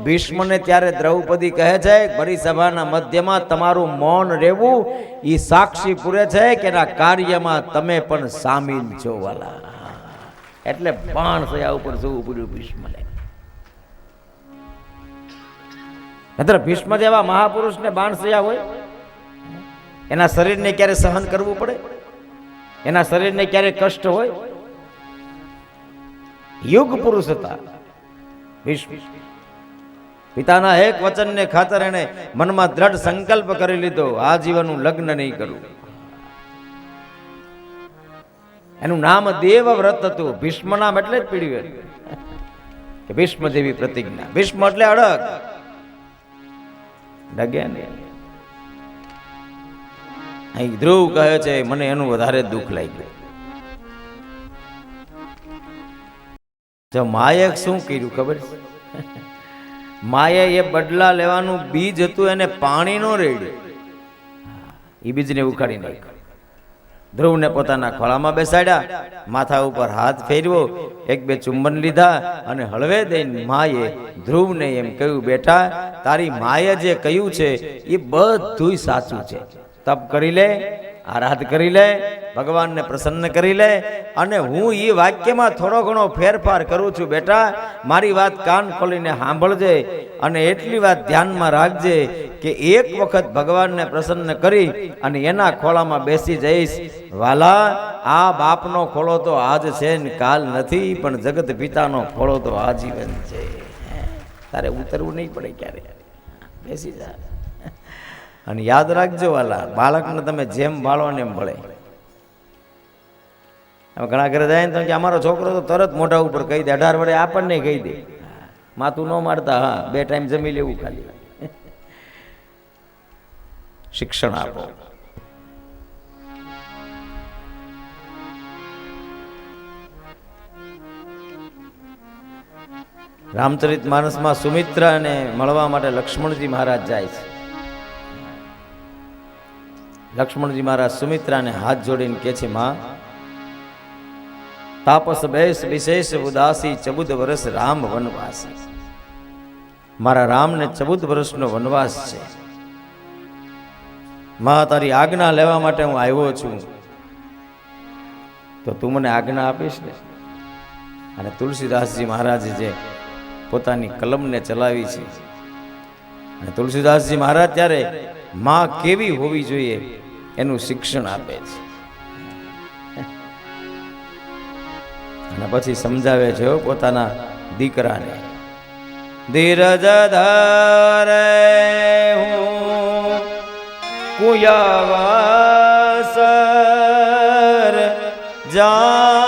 ભીષ્મને ત્યારે દ્રૌપદી કહે છે ભરી સભાના મધ્યમાં તમારું મૌન રહેવું એ સાક્ષી પૂરે છે કે એના કાર્યમાં તમે પણ સામેલ છો વાલા. એટલે બાણસયા ઉપર શું પડ્યું ભીષ્મને. નતર ભીષ્મ જેવા મહાપુરુષને બાણસયા હોય? એના શરીરને ક્યારે સહન કરવું પડે? એના શરીરને ક્યારે કષ્ટ હોય? યુગ પુરુષ હતા ભીષ્મ. પિતાના એક વચનને ખાતર એને મનમાં દ્રઢ સંકલ્પ કરી લીધો, આજીવન હું લગ્ન નહીં કરું. એનું નામ દેવવ્રત હતું. ભીષ્મ નામ એટલે જ પીડ્યું કે ભીષ્મ જેવી પ્રતિજ્ઞા. ભીષ્મ એટલે અડગ, ડગે ને. અહીં ધ્રુવ કહે છે મને એનું વધારે દુઃખ લાગ્યું. જો માએ શું કર્યું ખબર છે? માએ એ બદલા લેવાનું બીજ હતું એને પાણી નો રેડ્યું, એ બીજને ઉખાડી નાખ્યું. ધ્રુવને પોતાના ખોળામાં બેસાડ્યા, માથા ઉપર હાથ ફેરવ્યો, એક બે ચુંબન લીધા અને હળવે દઈને માએ ધ્રુવને એમ કહ્યું બેટા તારી માએ જે કહ્યું છે એ બધું સાચું છે. તપ કરી લે, આરાધ કરી લે, ભગવાનને પ્રસન્ન કરી લે, અને હું એ વાક્યમાં થોડો ઘણો ફેરફાર કરું છું. બેટા મારી વાત કાન ખોલીને સાંભળજે અને એટલી વાત ધ્યાનમાં રાખજે કે એક વખત ભગવાનને પ્રસન્ન કરી અને એના ખોળામાં બેસી જઈશ. વાલા આ બાપનો ખોળો તો આજ છે ને કાલ નથી, પણ જગત પિતાનો ખોળો તો આજીવન છે. તારે ઉતરવું નહીં પડે ક્યારે, બેસી જા. અને યાદ રાખજો વાલા, બાળકને તમે જેમ બાળો ને એમ ભળે. ઘણા ઘરે જાય ને તો કે અમારો છોકરો તો તરત મોઢા ઉપર કહી દે, 18 વડે આપણને કહી દે, માથું ન મારતા, હા 2 ટાઈમ જમી લેવું ખાલી. શિક્ષણ આપો. રામચરિત માનસમાં સુમિત્રાને મળવા માટે લક્ષ્મણજી મહારાજ જાય છે. લક્ષ્મણજી મહારાજ સુમિત્રાને હાથ જોડીને કહે છે માં તાપસ બેસ વિશેષ ઉદાસી 14 વર્ષ રામ વનવાસી. મારા રામને 14 વર્ષનો વનવાસ છે. માં તારી આજ્ઞા લેવા માટે હું આવ્યો છું, તો તું મને આજ્ઞા આપીશ ને? અને તુલસીદાસજી મહારાજે જે પોતાની કલમને ચલાવી છે, અને તુલસીદાસજી મહારાજ ત્યારે માં કેવી હોવી જોઈએ એનું શિક્ષણ આપે છે. અને પછી સમજાવે છે પોતાના દીકરાને, ધીરજ ધરે હું કુયવાસર જાની,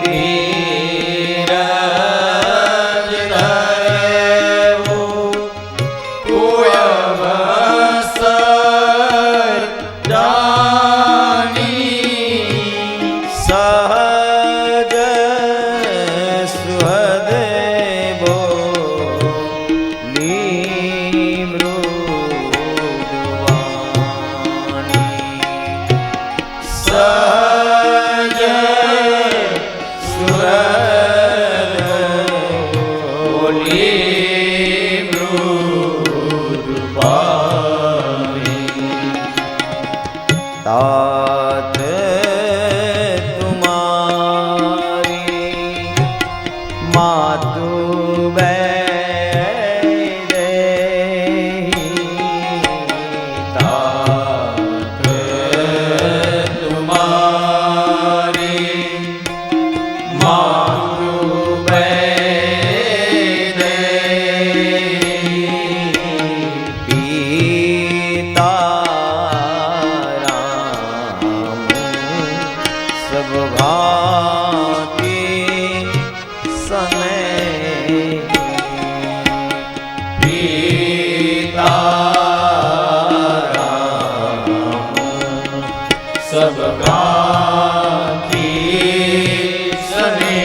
ધીરજ ધરે હું तात तुम्हारी मातु बैदेही तात तुम्हारी मातु पिता सब भांति समय पिता सब भांति समय।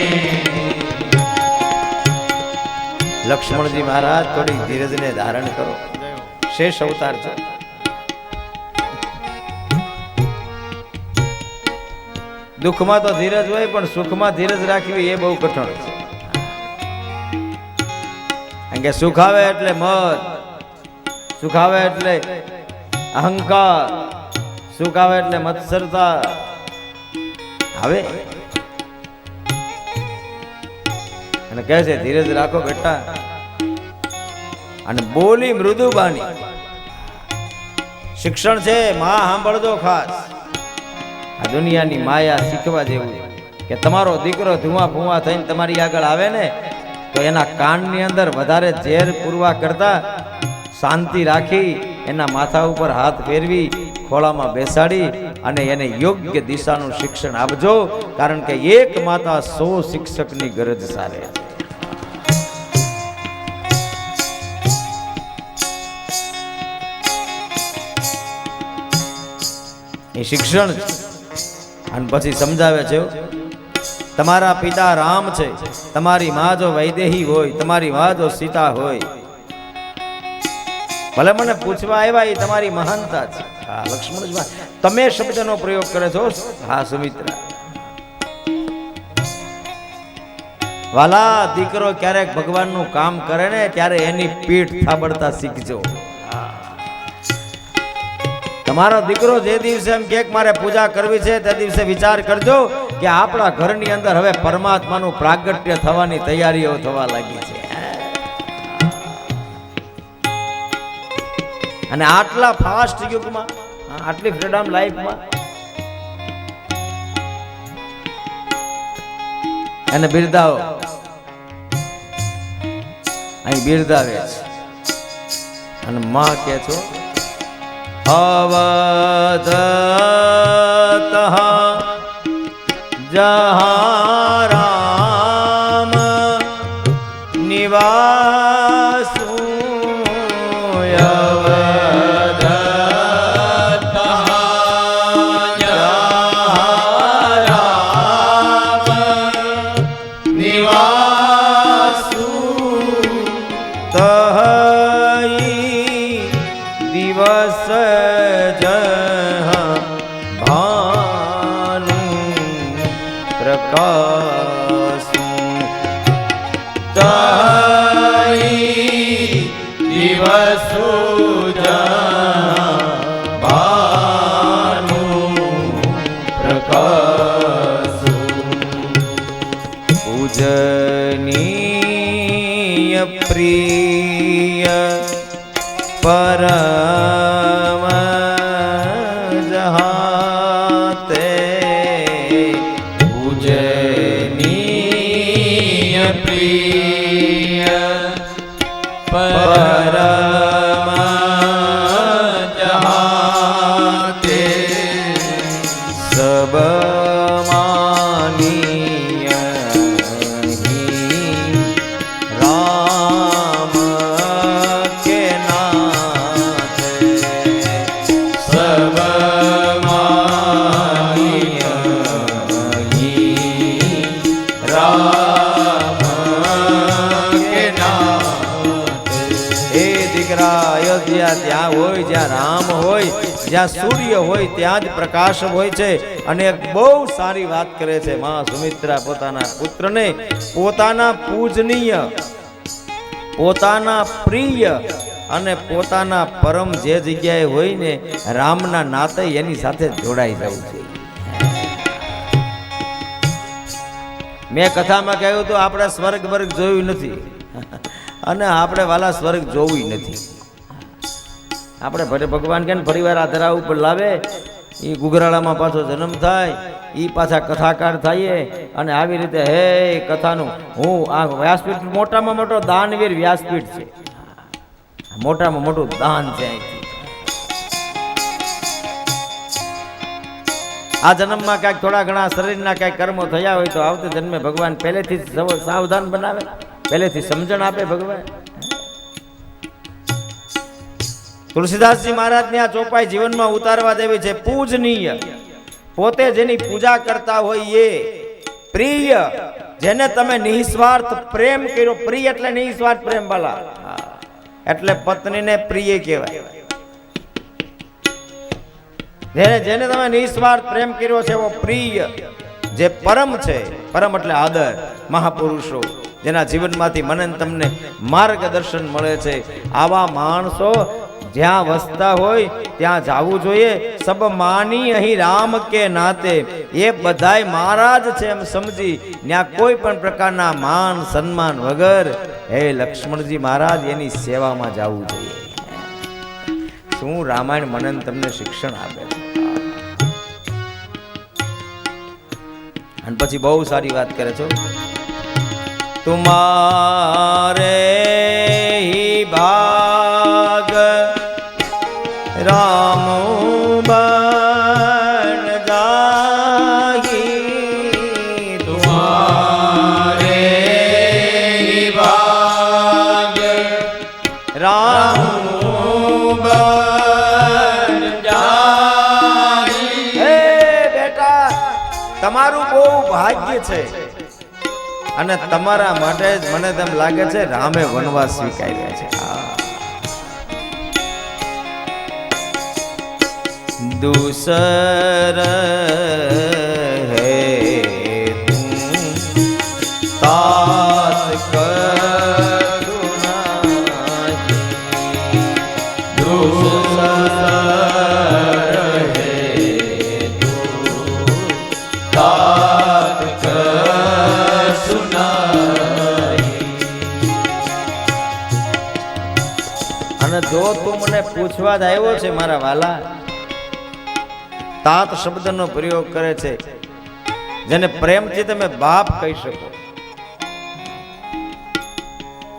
लक्ष्मण जी महाराज थोड़ी धीरज ने धारण करो, शेष अवतार છે। દુઃખમાં તો ધીરજ હોય પણ સુખમાં ધીરજ રાખવી એ બહુ કઠણ છે, કારણ કે સુખ આવે એટલે મત, સુખ આવે એટલે અહંકાર, સુખ આવે એટલે મત્સરતા આવે અને કહે છે ધીરજ રાખો બેટા। અને બોલી મૃદુબાની શિક્ષણ છે, માં સાંભળજો ખાસ। આ દુનિયાની માયા શીખવા જેવું કે તમારો દીકરો ધુઆ ફુવા થઈને તમારી આગળ આવે ને તો એના કાનની અંદર વધારે ઝેર પૂરવા કરતા શાંતિ રાખી એના માથા ઉપર હાથ ફેરવી ખોળામાં બેસાડી અને એને યોગ્ય દિશાનું શિક્ષણ આપજો, કારણ કે એક માતા 100 શિક્ષકની ગરજ સારે છે। એ શિક્ષણ અને પછી સમજાવે છે તમારા પિતા રામ છે, તમારી માં જો વૈદેહી હોય, તમારી માં જો સીતા હોય, ભલે મને પૂછવા આવ્યા એ તમારી મહાનતા છે। હા લક્ષ્મણજી તમે શબ્દનો પ્રયોગ કરે છો। હા સુમિત્રા વાલા, દીકરો ક્યારેક ભગવાનનું કામ કરે ને ત્યારે એની પીઠ થાબડતા શીખજો। તમારો દીકરો જે દિવસે એમ કે મારે પૂજા કરવી છે તે દિવસે વિચાર કરજો કે આપણા ઘરની અંદર હવે પરમાત્માનું પ્રાગટ્ય થવાની તૈયારીઓ થવા લાગી છે, અને આટલા ફાસ્ટ યુગમાં, આટલી ફ્રીડમ લાઈફમાં એને બિરદાવો, અહીં બિરદાવે છે। અને માં કે છો अवधतः जहाँ राम निवासु अवधतः जहाँ राम निवासु तह दिवस भानु प्रकाशु तही दिवसु भानु प्रकाशु पूजनीय प्रिय परम जहाते पूजनीय प्रिय परम जहाते सब मानीय राम के नाथ सब मानीय राम के नाथ। हे દીકરા અયોધ્યા ત્યાં હોય જ્યાં રામ હોય, જ્યાં સૂર્ય હોય ત્યાં જ પ્રકાશ હોય છે. અને એક બહુ સારી વાત કરે છે માં સુમિત્રા પોતાના પુત્રને પોતાના પૂજનીય, પોતાના પ્રિય અને પોતાના પરમ જે જગ્યાએ હોય ને રામના નાતે એની સાથે જોડાઈ જવું છે. મેં કથામાં કહ્યું તો આપણે સ્વર્ગ વર્ગ જોયું નથી અને આપણે વાલા સ્વર્ગ જોવું નથી. આપણે ભલે ભગવાન કે ફરીવાર આ ધરા ઉપર લાવે, એ ગુગરાળામાં પાછો જન્મ થાય, એ પાછા કથાકાર થાય અને આવી રીતે હે કથાનું હું આ વ્યાસપીઠ મોટામાં મોટો દાનવીર વ્યાસપીઠ છે, મોટામાં મોટું દાન છે. આ જન્મમાં કાંઈક થોડા ઘણા શરીરના કાંઈક કર્મો થયા હોય તો આવતે જન્મે ભગવાન પહેલેથી જ સાવધાન બનાવે, પહેલેથી સમજણ આપે ભગવાન. તુલસીદાસજી મહારાજની આ ચોપાઈ જીવનમાં ઉતારવા દેવી છે. પૂજનીય, પોતે જેની પૂજા કરતા હોય એ. પ્રિય, જેને તમે નિસ્વાર્થ પ્રેમ કર્યો. પ્રિય એટલે નિસ્વાર્થ પ્રેમ વાલા, એટલે પત્નીને પ્રિય કહેવાય. જેને તમે નિસ્વાર્થ પ્રેમ કર્યો છે એવો પ્રિય. જે પરમ છે, પરમ એટલે આદર, મહાપુરુષો જેના જીવનમાંથી મને તમને માર્ગદર્શન મળે છે, આવા માણસો જ્યાં વસતા હોય ત્યાં જવું જોઈએ. સબ માની અહીં રામ કે નાતે, એ બધાય મહારાજ છે એમ સમજી ત્યાં કોઈ પણ પ્રકારના માન સન્માન વગર હે લક્ષ્મણજી મહારાજ એની સેવામાં જવું જોઈએ. શું રામાયણ મને તમને શિક્ષણ આપે છે. અને પછી બહુ સારી વાત કરે છો. તુમારે હી ભાગ રામ બન જાહી, તુમારે હી ભાગ રામ બન જાહી. હે બેટા, તમારું બહુ ભાગ્ય છે અને તમારા માટે જ મને તેમ લાગે છે રામે વનવાસ સ્વીકાર્યા છે. दूसर है तुम तात करुणाही, दूसर है तुम तात करुणाही. અને જો તું મને પૂછવા જ આવ્યો છે મારા વાલા, તાત શબ્દનો પ્રયોગ કરે છે, જેને પ્રેમથી તમે બાપ કહી શકો.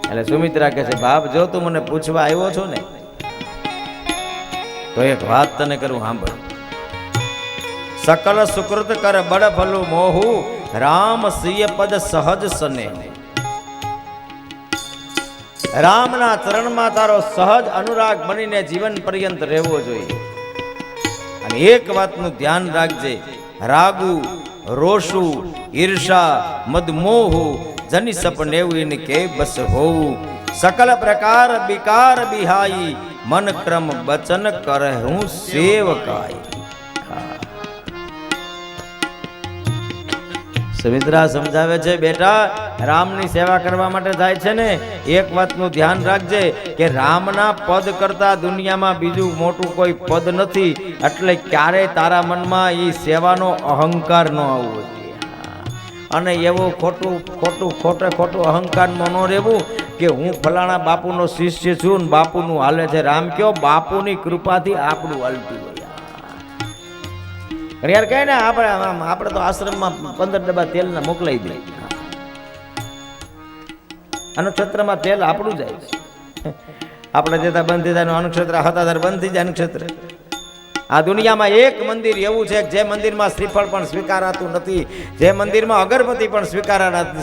એટલે સુમિત્રા કહે છે બાપ જો તું મને પૂછવા આવ્યો છો ને તો એક વાત તને કરું સાંભળ. સકલ સુકૃત કર બળ ભલું મોહુ, રામ સિય પદ સહજ સને. રામના ચરણમાં તારો સહજ અનુરાગ બનીને જીવન પર્યંત રહેવો જોઈએ. અને એક વાતનું ધ્યાન રાખજે, રાગુ રોષુ ઈર્ષા મદમોહુ જની સપનેવું કે બસ હોવું, સકલ પ્રકાર વિકાર બિહાઈ, મન ક્રમ બચન કરહું સેવકાઈ. સુમિત્રા સમજાવે છે બેટા, રામની સેવા કરવા માટે જાય છે ને, એક વાતનું ધ્યાન રાખજે કે રામના પદ કરતા દુનિયામાં બીજું મોટું કોઈ પદ નથી. એટલે ક્યારેય તારા મનમાં એ સેવાનો અહંકાર ન આવવો જોઈએ. અને એવું ખોટું અહંકારમાં ન રહેવું કે હું ફલાણા બાપુનો શિષ્ય છું ને બાપુનું હાલે છે. રામ કયો બાપુની કૃપાથી આપણું હાલતું હોય. યાર કહે ને આપણે તો આશ્રમમાં 15 ડબ્બા તેલના મોકલાઈ દે, અનુક્ષેત્રમાં તેલ આપણું જાય છે. આપણે જતા બંધ થઈ જાય, અનુક્ષેત્ર હતા બંધ થઈ જાય અનુક્ષેત્ર. આ દુનિયામાં એક મંદિર એવું છે જે મંદિરમાં શ્રીફળ પણ સ્વીકારાતું નથી, જે મંદિરમાં અગરબત્તી પણ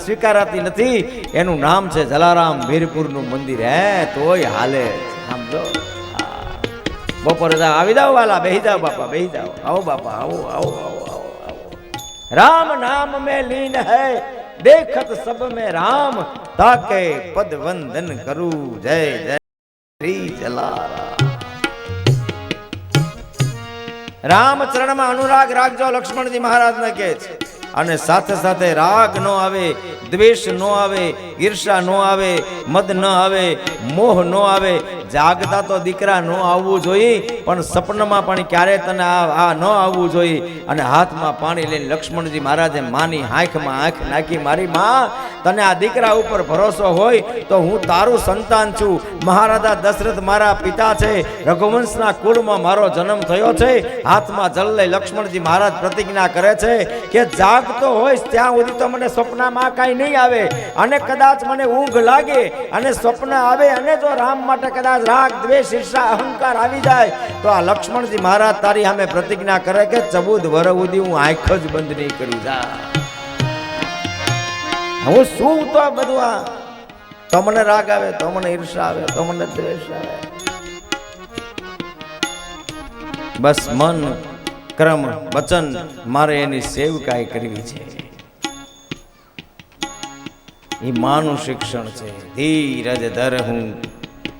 સ્વીકારાતી નથી, એનું નામ છે જલારામ વીરપુરનું મંદિર. હે તોય હાલે. સમજો, બપોરે આવી જાઓ વાલા, બેહી જાઓ બાપા, બેહી જાઓ, આવો બાપા, આવો આવો આવો આવો આવો. રામ નામ में लीन है, देखत सब में राम, ताके पद वंदन करूं. जय जय. શ્રી જલારામ. રામચરણમાં અનુરાગ રાખજો લક્ષ્મણજી મહારાજને કહે છે. અને સાથે સાથે રાગ ન આવે, દ્વેષ ન આવે, ઈર્ષા ન આવે, મદ ન આવે, મોહ ન આવે. જાગતા તો દીકરા ન આવવું જોઈએ, પણ સપનમાં પણ ક્યારે તને આ ન આવવું જોઈએ. અને હાથમાં પાણી લઈને લક્ષ્મણજી મહારાજે માની આંખમાં આંખ નાખી, મારી માં તને આ દીકરા ઉપર ભરોસો હોય તો હું તારું સંતાન છું. મહારાજા દશરથ મારા પિતા છે, રઘુવંશના કુળમાં મારો જન્મ થયો છે. હાથમાં જલ લઈ લક્ષ્મણજી મહારાજ પ્રતિજ્ઞા કરે છે કે જાગતો હોય ત્યાં સુધી તો મને સ્વપ્નમાં કાંઈ નહીં આવે, અને કદાચ મને ઊંઘ લાગે અને સ્વપ્ન આવે અને જો રામ માટે કદાચ રાગ દ્વેષ ઈર્ષા અહંકાર આવી જાય તો આ લક્ષ્મણજી મહારાજ તારી સામે પ્રતિજ્ઞા કરે કે 14 વર્ષ સુધી હું આંખ જ બંધ નહીં કરું. જા હું શું તો બધું આ તો મને રાગ આવે, તો મને ઈર્ષા આવે, તો મને દ્વેષ આવે. બસ મન કર્મ વચન મારે એની સેવકાઈ કરવી છે. એ માનું શિક્ષણ છે. ધીરજ ધર હું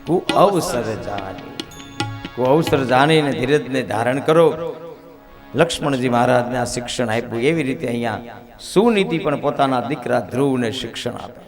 કુ અવસર જાની. કુ અવસર જાણીને ધીરજને ધારણ કરો. લક્ષ્મણજી મહારાજને આ શિક્ષણ આપ્યું. એવી રીતે અહીંયા સુનીતિ પણ પોતાના દીકરા ધ્રુવને શિક્ષણ આપે.